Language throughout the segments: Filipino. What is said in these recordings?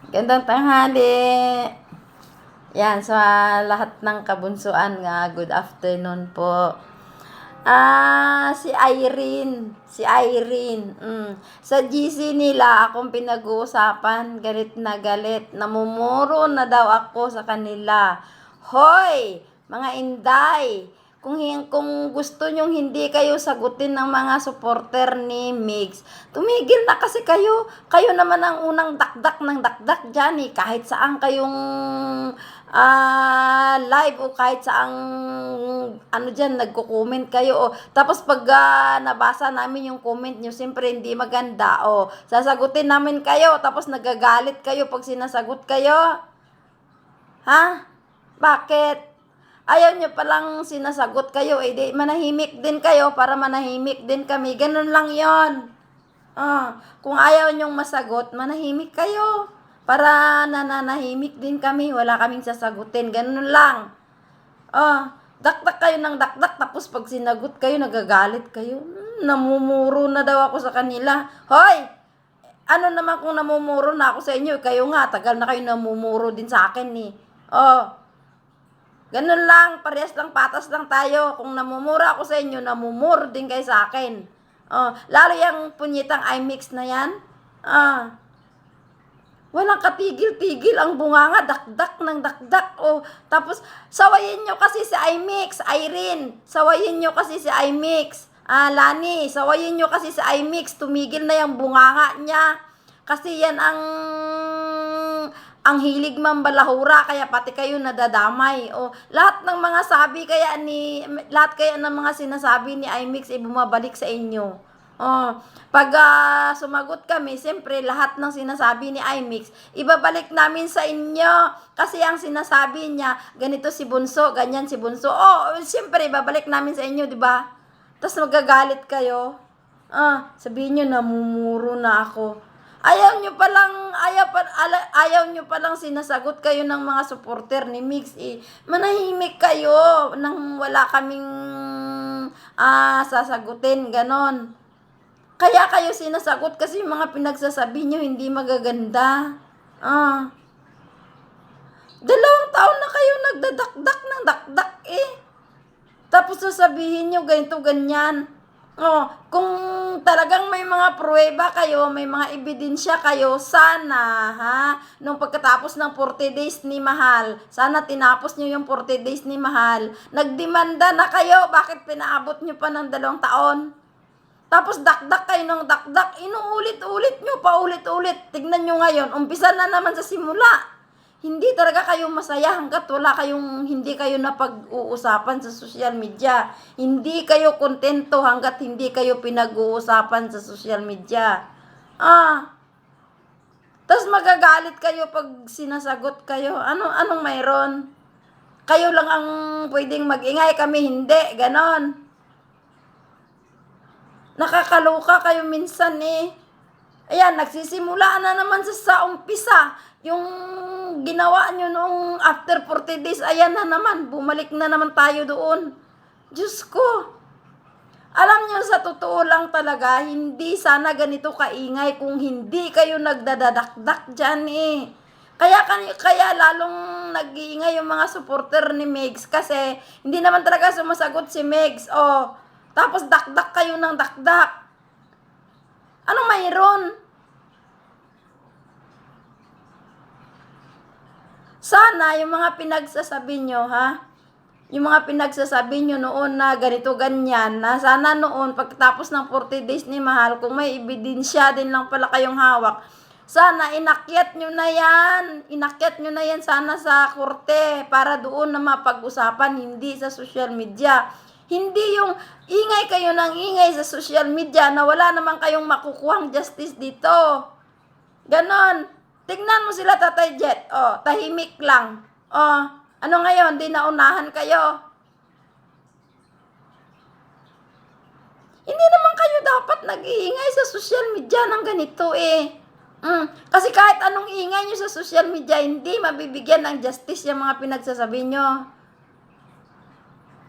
Gandang tanghali. Yan, sa lahat ng kabunsuan nga, good afternoon po. Si Irene. Si Irene. Sa GC nila, akong pinag-uusapan, galit na galit. Namumuro na daw ako sa kanila. Hoy, mga inday, kung gusto nyong hindi kayo sagutin ng mga supporter ni Migs, tumigil na kasi kayo. Kayo naman ang unang dakdak ng dakdak dyan eh. Kahit saan kayong live o kahit saang ano dyan, nagko-comment kayo. Tapos pag nabasa namin yung comment nyo, siyempre hindi maganda. Sasagutin namin kayo, tapos nagagalit kayo pag sinasagot kayo. Ha? Bakit? Ayaw nyo palang sinasagot kayo, di manahimik din kayo para manahimik din kami. Ganun lang yon. Kung ayaw nyong masagot, manahimik kayo. Para nananahimik din kami, wala kaming sasagutin. Ganun lang. Dakdak kayo ng dakdak, tapos pag sinagot kayo, nagagalit kayo. Namumuro na daw ako sa kanila. Hoy! Ano naman kung namumuro na ako sa inyo? Kayo nga, tagal na kayo namumuro din sa akin eh. Ganun lang, parehas lang, patas lang tayo. Kung namumura ako sa inyo, namumuro din kayo sa akin. Lalo yung punyitang iMix na yan. Walang katigil-tigil ang bunganga, dakdak ng dakdak. Tapos, sawayin nyo kasi si iMix, Irene. Sawayin nyo kasi si iMix. Lani, sawayin nyo kasi si iMix. Tumigil na yung bunganga niya. Kasi yan ang hilig mambalahura, kaya pati kayo nadadamay. Lahat ng mga lahat kaya ng mga sinasabi ni iMix bumabalik sa inyo. Pag sumagot kami, siyempre lahat ng sinasabi ni iMix, ibabalik namin sa inyo. Kasi ang sinasabi niya, ganito si Bunso, ganyan si Bunso. Siyempre ibabalik namin sa inyo, di ba? Tapos magagalit kayo. Sabihin nyo, namumuro na ako. Ayaw nyo palang sinasagot kayo ng mga supporter ni Mix Manahimik kayo nang wala kaming sasagutin, ganon. Kaya kayo sinasagot kasi yung mga pinagsasabi nyo hindi magaganda. 2 taon na kayo nagdadakdak ng dakdak Tapos sasabihin nyo ganito, ganyan. Kung talagang may mga pruweba kayo, may mga ebidensya kayo, sana, nung pagkatapos ng 40 days ni Mahal, sana tinapos nyo yung 40 days ni Mahal, nagdemanda na kayo, bakit pinaabot nyo pa ng 2 taon? Tapos dakdak kayo ng dakdak, inuulit-ulit nyo, paulit-ulit. Tignan nyo ngayon, umpisa na naman sa simula. Hindi talaga kayo masaya hanggat hindi kayo napag-uusapan sa social media. Hindi kayo kontento hanggat hindi kayo pinag-uusapan sa social media. Tapos magagalit kayo pag sinasagot kayo. Anong mayroon? Kayo lang ang pwedeng mag-ingay, kami hindi. Ganon. Nakakaloka kayo minsan Ayan, nagsisimula na naman sa umpisa. Yung ginawa nyo noong after 40 days, ayan na naman, bumalik na naman tayo doon. Diyos ko. Alam nyo, sa totoo lang talaga, hindi sana ganito kaingay kung hindi kayo nagdadadakdak dyan Kaya lalong nag-iingay yung mga supporter ni Megs kasi hindi naman talaga sumasagot si Megs. Tapos dakdak kayo ng dakdak. Anong mayroon? Sana yung mga pinagsasabi nyo, yung mga pinagsasabi nyo noon na ganito ganyan, na sana noon pagkatapos ng 40 days ni Mahal, kung may ebidensya din lang pala kayong hawak, sana inakyat nyo na yan sana sa korte para doon na mapag-usapan, hindi sa social media. Hindi yung ingay kayo ng ingay sa social media na wala naman kayong makukuhang justice dito. Ganon. Tignan mo sila, Tatay Jet. Tahimik lang. Ano ngayon? Di naunahan kayo. Hindi naman kayo dapat nag-iingay sa social media ng ganito Kasi kahit anong ingay nyo sa social media, hindi mabibigyan ng justice yung mga pinagsasabi nyo.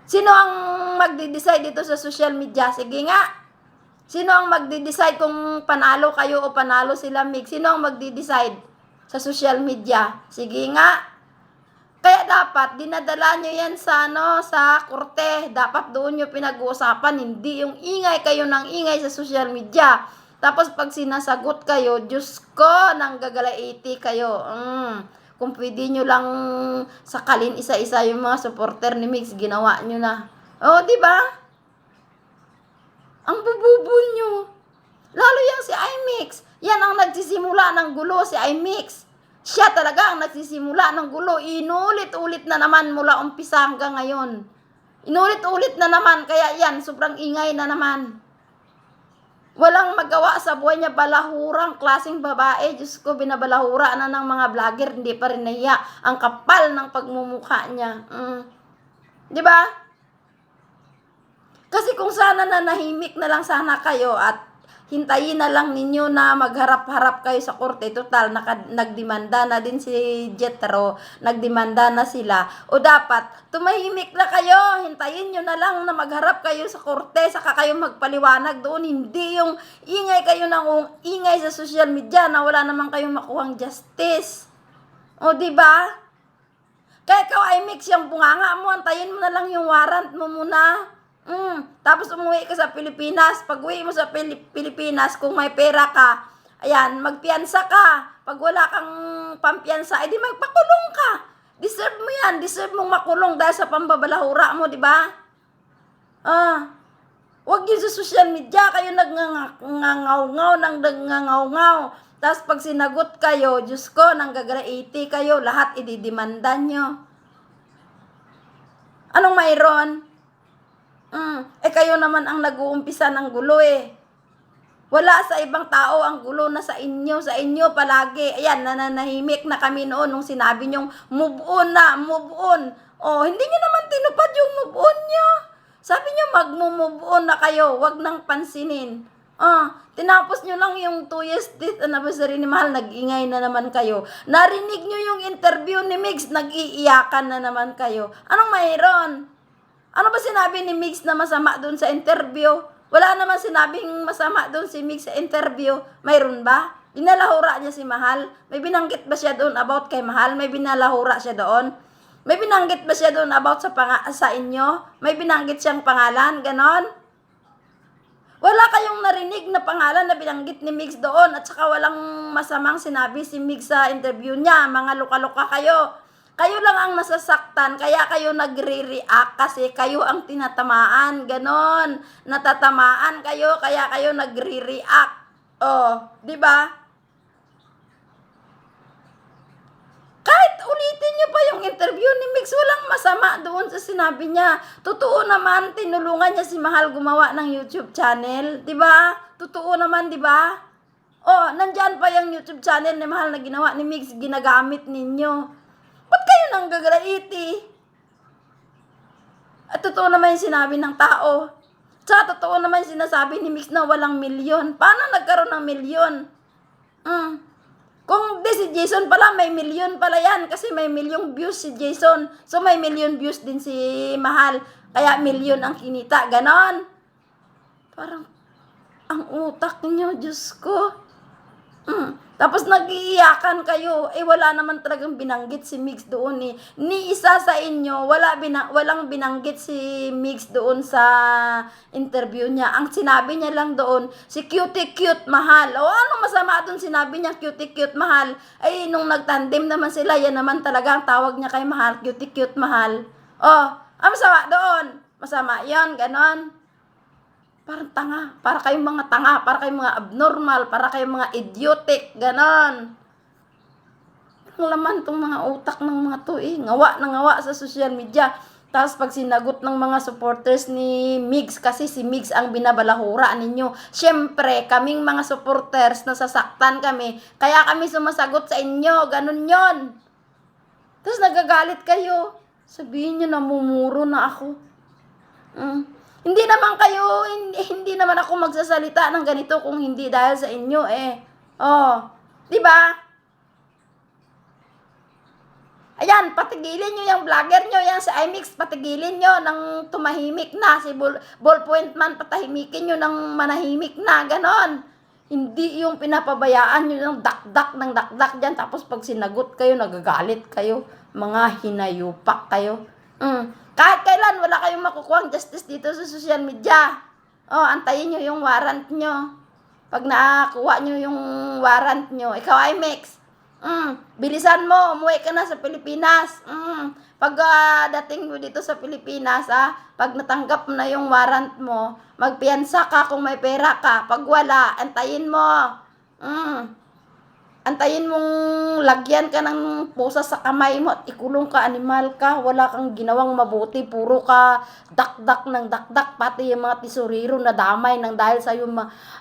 Sino ang magde-decide dito sa social media? Sige nga. Sino ang magde-decide kung panalo kayo o panalo sila, Mig? Sino ang magde-decide? sa social media. Sige nga. Kaya dapat dinadala nyo yan sa sa korte. Dapat doon nyo pinag-uusapan, hindi yung ingay kayo ng ingay sa social media. Tapos pag sinasagot kayo, Diyos ko, nang gagalaiti kayo. Kung pwede nyo lang sakalin isa-isa yung mga supporter ni Mix, ginawa nyo na. Oh, di ba? Ang bububo nyo. Lalo yang si iMix. Yan ang nagsisimula ng gulo, si iMix. Siya talaga ang nagsisimula ng gulo. Inulit-ulit na naman mula umpisa hanggang ngayon. Inulit-ulit na naman. Kaya yan, sobrang ingay na naman. Walang magawa sa buhay niya. Balahurang klaseng babae. Diyos ko, binabalahura na ng mga vlogger. Hindi pa rin nahiya. Ang kapal ng pagmumukha niya. Di ba? Kasi kung sana nanahimik na lang sana kayo at hintayin na lang ninyo na magharap-harap kayo sa korte. Total, nagdemanda na din si Jetro. Nagdemanda na sila. O dapat, tumahimik na kayo. Hintayin nyo na lang na magharap kayo sa korte. Saka kayo magpaliwanag doon. Hindi yung ingay kayo ng ingay sa social media na wala naman kayong makuhang justice. O diba? Kaya ikaw ay mix yung bunganga mo. Hintayin mo na lang yung warrant mo muna. Tapos umuwi ka sa Pilipinas. Pag uwi mo sa Pilipinas, kung may pera ka, ayan, magpiyansa ka. Pag wala kang pampiyansa, edi magpakulong ka. Deserve mo yan. Deserve mong makulong dahil sa pambabalahura mo, di ba? Huwag yun sa social media. Kayo nagngangaw-ngaw, nagngangaw-ngaw. Tapos pag sinagot kayo, Diyos ko, nanggagalaiti kayo, lahat ididimanda nyo. Anong mayroon? Kayo naman ang nag-uumpisa ng gulo eh. Wala sa ibang tao ang gulo na sa inyo palagi. Ayan, nananahimik na kami noon nung sinabi nyong move on na, move on. Hindi nyo naman tinupad yung move on nyo. Sabi nyo mag-move on na kayo, wag nang pansinin. Tinapos nyo lang yung 2 years death anniversary ni Mahal, nag-ingay na naman kayo. Narinig nyo yung interview ni Mix, nag-iiyakan na naman kayo. Anong mayroon? Ano ba sinabi ni Mix na masama doon sa interview? Wala naman sinabing masama doon si Mix sa interview. Mayroon ba? Binalahura niya si Mahal? May binanggit ba siya doon about kay Mahal? May binalahura siya doon? May binanggit ba siya doon about sa inyo? May binanggit siyang pangalan? Ganon? Wala kayong narinig na pangalan na binanggit ni Mix doon at saka walang masamang sinabi si Mix sa interview niya. Mga luka-luka kayo. Kayo lang ang nasasaktan, kaya kayo nagre-react kasi kayo ang tinatamaan, ganon. Natatamaan kayo, kaya kayo nagre-react. Di ba? Kahit ulitin niyo pa yung interview ni Mix, walang masama doon sa sinabi niya. Totoo naman, tinulungan niya si Mahal gumawa ng YouTube channel, di ba? Totoo naman, di ba? Nandyan pa yung YouTube channel ni Mahal na ginawa ni Mix, ginagamit ninyo. Ba't kayo nang gagalaiti? At totoo naman yung sinabi ng tao. Tsaka totoo naman yung sinasabi ni Mix na walang milyon. Paano nagkaroon ng milyon? Kung di si Jason pala, may milyon pala yan. Kasi may milyong views si Jason. So may milyon views din si Mahal. Kaya milyon ang kinita. Ganon. Parang, ang utak niyo, Diyos ko. Tapos nag-iiyakan kayo. Wala naman talagang binanggit si Mix doon eh. Ni isa sa inyo, walang binanggit si Mix doon sa interview niya. Ang sinabi niya lang doon, si cutie cute Mahal. Ano masama doon sinabi niya cutie cute Mahal? Nung nagtandem naman sila, yan naman talaga ang tawag niya kay Mahal, cutie cute Mahal. Ang masama doon? Masama yan, ganon. Parang tanga, para kayong mga tanga, para kayong mga abnormal, para kayong mga idiotic, ganon. Ang laman tong mga utak ng mga to ngawa na ngawa sa social media. Tapos pag sinagot ng mga supporters ni Mix, kasi si Mix ang binabalahura ninyo. Siyempre, kaming mga supporters, nasasaktan kami, kaya kami sumasagot sa inyo, ganon yon. Tapos nagagalit kayo, sabihin nyo namumuro na ako. Hindi naman ako magsasalita ng ganito kung hindi dahil sa inyo di ba? Ayan, patigilin nyo yung vlogger nyo, yan sa iMix, patigilin nyo nang tumahimik na. Si Ballpoint Man, patahimikin nyo nang manahimik na, ganon. Hindi yung pinapabayaan nyo yung dakdak ng dakdak dyan. Tapos pag sinagot kayo, nagagalit kayo. Mga hinayupak kayo. Kahit kailan, wala kayong makukuha justice dito sa social media. Antayin nyo yung warrant nyo. Pag nakakuha nyo yung warrant nyo, ikaw IMEX, bilisan mo, umuwi ka na sa Pilipinas. Pag dating mo dito sa Pilipinas, pag natanggap mo na yung warrant mo, magpiyansa ka kung may pera ka. Pag wala, antayin mo. Antayin mong lagyan ka ng pusa sa kamay mo at ikulong ka, animal ka. Wala kang ginawang mabuti, puro ka dakdak ng dakdak. Pati yung mga tesorero na damay ng dahil sa yung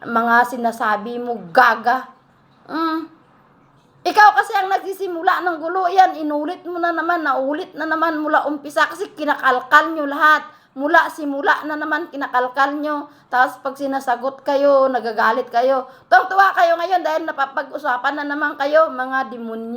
mga sinasabi mo, gaga. Ikaw kasi ang nagsisimula ng gulo yan, inulit mo na naman, naulit na naman mula umpisa kasi kinakalkal nyo lahat. Mula simula na naman kinakalkal nyo. Tapos pag sinasagot kayo, nagagalit kayo. Tuwang-tuwa kayo ngayon dahil napapag-usapan na naman kayo, mga demonyo.